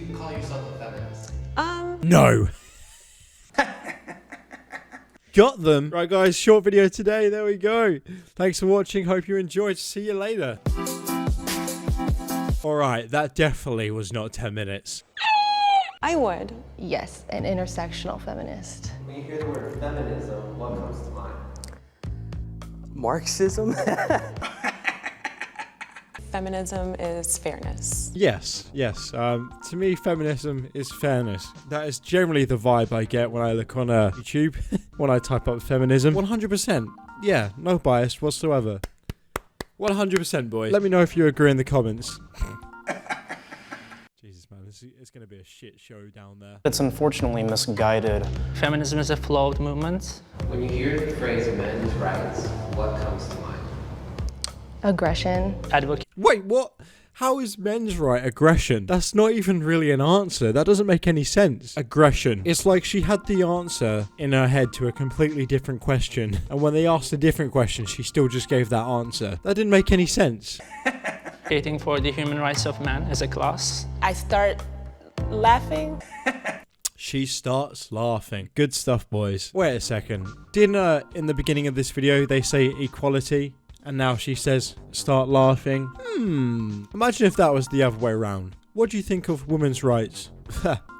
you call yourself a feminist? No. Got them. Right, guys, short video today. There we go. Thanks for watching. Hope you enjoyed. See you later. Alright, that definitely was not 10 minutes. I would. Yes, an intersectional feminist. When you hear the word feminism, what comes to mind? Marxism? Feminism is fairness. Yes. To me, feminism is fairness. That is generally the vibe I get when I look on YouTube, when I type up feminism. 100%. Yeah, no bias whatsoever. 100%, boys. Let me know if you agree in the comments. Jesus, man, it's going to be a shit show down there. It's unfortunately misguided. Feminism is a flawed movement. When you hear the phrase men's rights, what comes to mind? Aggression. Wait, what? How is men's right aggression? That's not even really an answer. That doesn't make any sense. Aggression. It's like she had the answer in her head to a completely different question. And when they asked a different question, she still just gave that answer. That didn't make any sense. Hating for the human rights of man as a class. I start laughing. She starts laughing. Good stuff, boys. Wait a second. Didn't in the beginning of this video they say equality? And now she says, start laughing. Imagine if that was the other way around. What do you think of women's rights?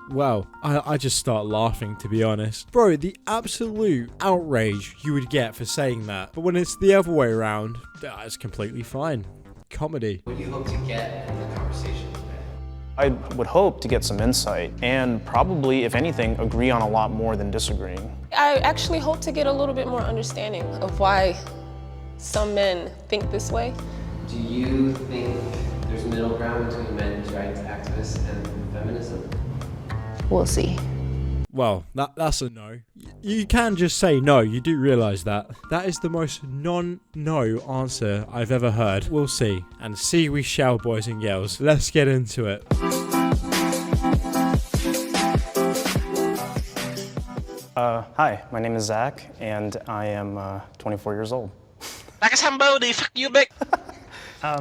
Well, I just start laughing, to be honest. Bro, the absolute outrage you would get for saying that. But when it's the other way around, it's completely fine. Comedy. What do you hope to get in the conversation today? I would hope to get some insight and probably, if anything, agree on a lot more than disagreeing. I actually hope to get a little bit more understanding of why some men think this way. Do you think there's middle ground between men's rights activists and feminism? We'll see. Well, that's a no. You can just say no, you do realise that. That is the most non-no answer I've ever heard. We'll see. And see we shall, boys and girls. Let's get into it. Hi, my name is Zach, and I am 24 years old. Like somebody, fuck you, bitch!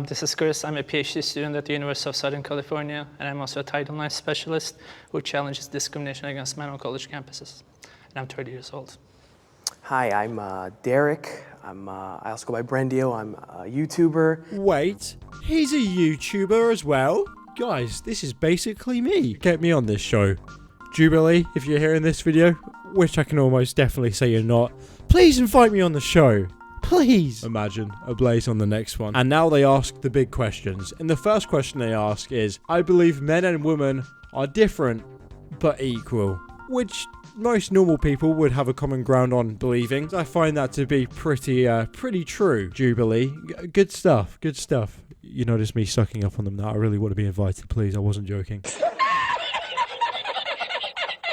This is Chris. I'm a PhD student at the University of Southern California, and I'm also a Title IX specialist who challenges discrimination against men on college campuses. And I'm 30 years old. Hi, I'm Derek. I also go by Brendio. I'm a YouTuber. Wait, he's a YouTuber as well? Guys, this is basically me. Get me on this show. Jubilee, if you're hearing this video, which I can almost definitely say you're not, please invite me on the show. Please. Imagine a Blaze on the next one. And now they ask the big questions. And the first question they ask is, I believe men and women are different, but equal. Which most normal people would have a common ground on believing. I find that to be pretty true, Jubilee. Good stuff, good stuff. You notice me sucking up on them now. I really want to be invited, please. I wasn't joking.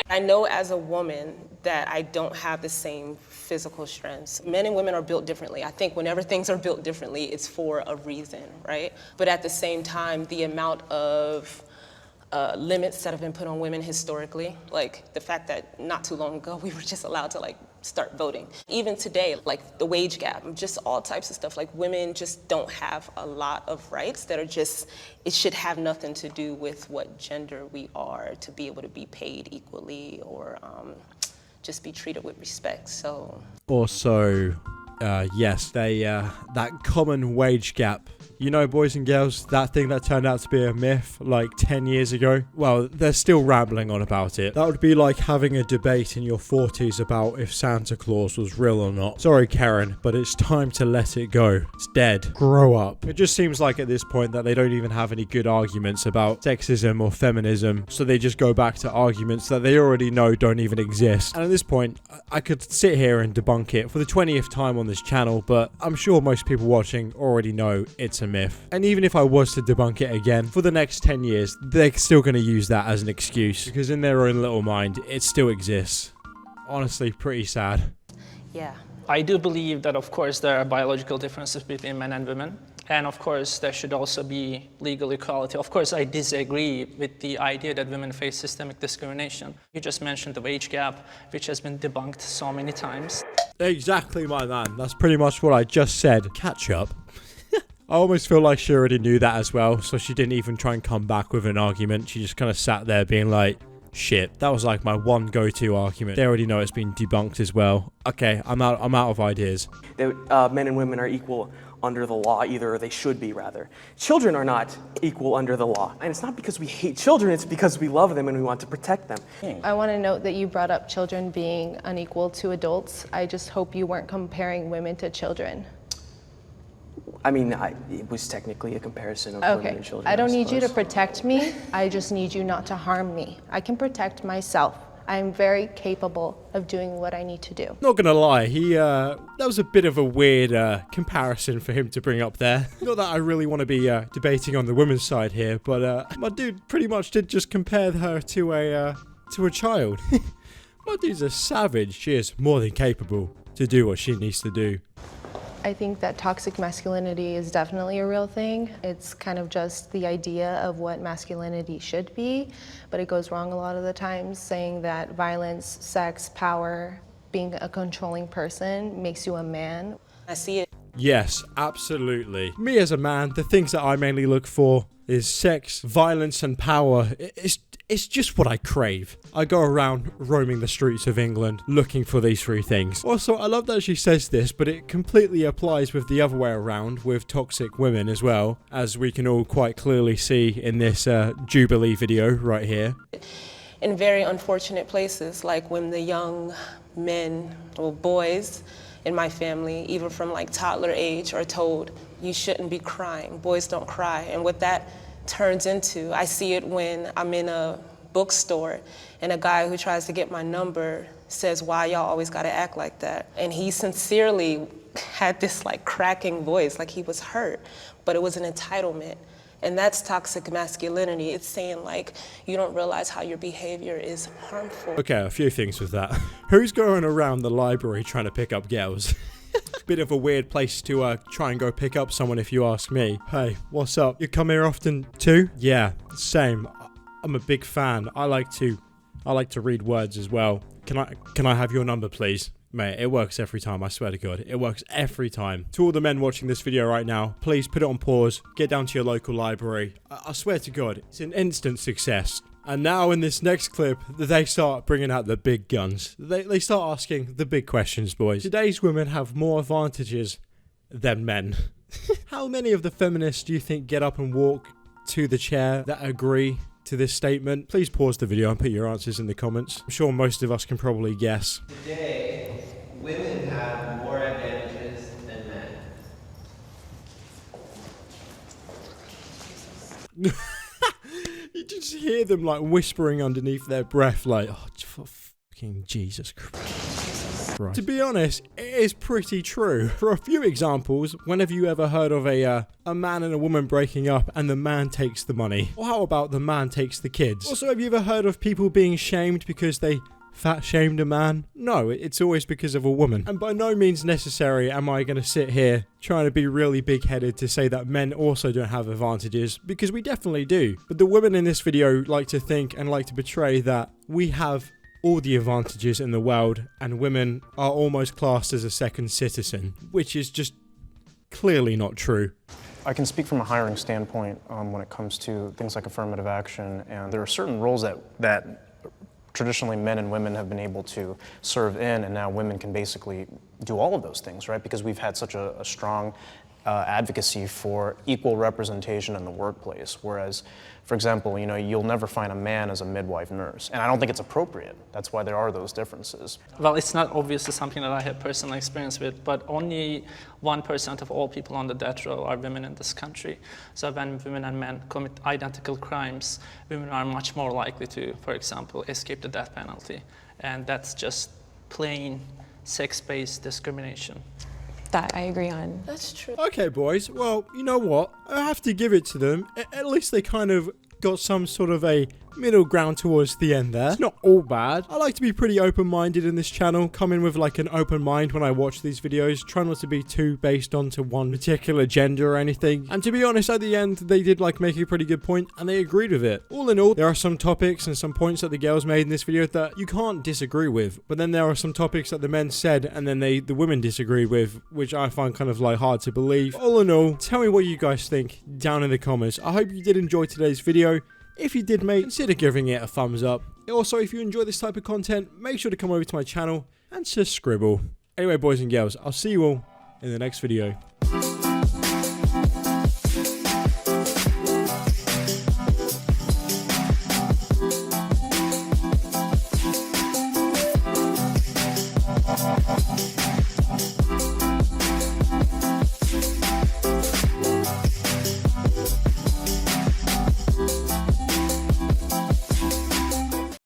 I know as a woman that I don't have the same physical strengths. Men and women are built differently. I think whenever things are built differently, it's for a reason, right? But at the same time, the amount of limits that have been put on women historically, like the fact that not too long ago we were just allowed to start voting. Even today, like the wage gap, just all types of stuff, like women just don't have a lot of rights that are just, it should have nothing to do with what gender we are to be able to be paid equally or just be treated with respect, so. Also, yes, that common wage gap. You know, boys and girls, that thing that turned out to be a myth like 10 years ago, well, they're still rambling on about it. That would be like having a debate in your 40s about if Santa Claus was real or not. Sorry, Karen, but it's time to let it go. It's dead. Grow up. It just seems like at this point that they don't even have any good arguments about sexism or feminism, so they just go back to arguments that they already know don't even exist. And at this point, I could sit here and debunk it for the 20th time on this channel, but I'm sure most people watching already know it's a myth. And even if I was to debunk it again for the next 10 years, they're still going to use that as an excuse because in their own little mind, it still exists. Honestly, pretty sad. Yeah. I do believe that, of course, there are biological differences between men and women. And of course, there should also be legal equality. Of course, I disagree with the idea that women face systemic discrimination. You just mentioned the wage gap, which has been debunked so many times. Exactly, my man. That's pretty much what I just said. Catch up. I almost feel like she already knew that as well, so she didn't even try and come back with an argument. She just kind of sat there being like, shit, that was like my one go-to argument. They already know it's been debunked as well. Okay, I'm out of ideas. Men and women are equal under the law, either, or they should be, rather. Children are not equal under the law. And it's not because we hate children, it's because we love them and we want to protect them. I want to note that you brought up children being unequal to adults. I just hope you weren't comparing women to children. I mean, it was technically a comparison of women Okay, and children. I don't need you to suppose. protect me. I just need you not to harm me. I can protect myself. I'm very capable of doing what I need to do. Not gonna lie, that was a bit of a weird comparison for him to bring up there. Not that I really want to be debating on the women's side here, but my dude pretty much did just compare her to a child. My dude's a savage. She is more than capable to do what she needs to do. I think that toxic masculinity is definitely a real thing. It's kind of just the idea of what masculinity should be, but it goes wrong a lot of the times, saying that violence, sex, power, being a controlling person makes you a man. I see it. Yes, absolutely. Me as a man, the things that I mainly look for is sex, violence, and power. It's just what I crave. I go around roaming the streets of England looking for these three things. Also, I love that she says this, but it completely applies with the other way around with toxic women as well, as we can all quite clearly see in this Jubilee video right here. In very unfortunate places, like when the young men or boys in my family, even from like toddler age, are told, you shouldn't be crying, boys don't cry. And what that turns into, I see it when I'm in a bookstore and a guy who tries to get my number says, why y'all always gotta act like that? And he sincerely had this like cracking voice, like he was hurt, but it was an entitlement. And that's toxic masculinity. It's saying like, you don't realize how your behavior is harmful. Okay, a few things with that. Who's going around the library trying to pick up girls? Bit of a weird place to try and go pick up someone if you ask me. Hey, what's up? You come here often too? Yeah, same. I'm a big fan. I like to read words as well. Can I have your number, please? Mate, it works every time, I swear to God. It works every time. To all the men watching this video right now, please put it on pause, get down to your local library. I swear to God, it's an instant success. And now in this next clip, they start bringing out the big guns. They start asking the big questions, boys. Today's women have more advantages than men. How many of the feminists do you think get up and walk to the chair that agree to this statement? Please pause the video and put your answers in the comments. I'm sure most of us can probably guess. Today, women have more advantages than men. You just hear them like whispering underneath their breath like, oh, for fucking Jesus Christ. To be honest, it is pretty true. For a few examples, when have you ever heard of a man and a woman breaking up and the man takes the money? Or how about the man takes the kids? Also, have you ever heard of people being shamed because they fat shamed a man? No, it's always because of a woman. And by no means necessary am I going to sit here trying to be really big-headed to say that men also don't have advantages, because we definitely do. But the women in this video like to think and like to portray that we have all the advantages in the world and women are almost classed as a second citizen, which is just clearly not true. I can speak from a hiring standpoint when it comes to things like affirmative action, and there are certain roles that traditionally men and women have been able to serve in, and now women can basically do all of those things, right? Because we've had such a strong advocacy for equal representation in the workplace. Whereas, for example, you'll never find a man as a midwife nurse, and I don't think it's appropriate. That's why there are those differences. Well, it's not obviously something that I have personal experience with, but only 1% of all people on the death row are women in this country. So when women and men commit identical crimes, women are much more likely to, for example, escape the death penalty. And that's just plain sex-based discrimination. That I agree on. That's true. Okay, boys. Well, you know what? I have to give it to them. At least they kind of got some sort of a middle ground towards the end there. It's not all bad. I like to be pretty open-minded in this channel, come in with like an open mind when I watch these videos, try not to be too based onto one particular gender or anything. And to be honest, at the end, they did like make a pretty good point and they agreed with it. All in all, there are some topics and some points that the girls made in this video that you can't disagree with, but then there are some topics that the men said and then the women disagreed with, which I find kind of like hard to believe. All in all, tell me what you guys think down in the comments. I hope you did enjoy today's video. If you did, mate, consider giving it a thumbs up. Also, if you enjoy this type of content, make sure to come over to my channel and just scribble. Anyway, boys and girls, I'll see you all in the next video.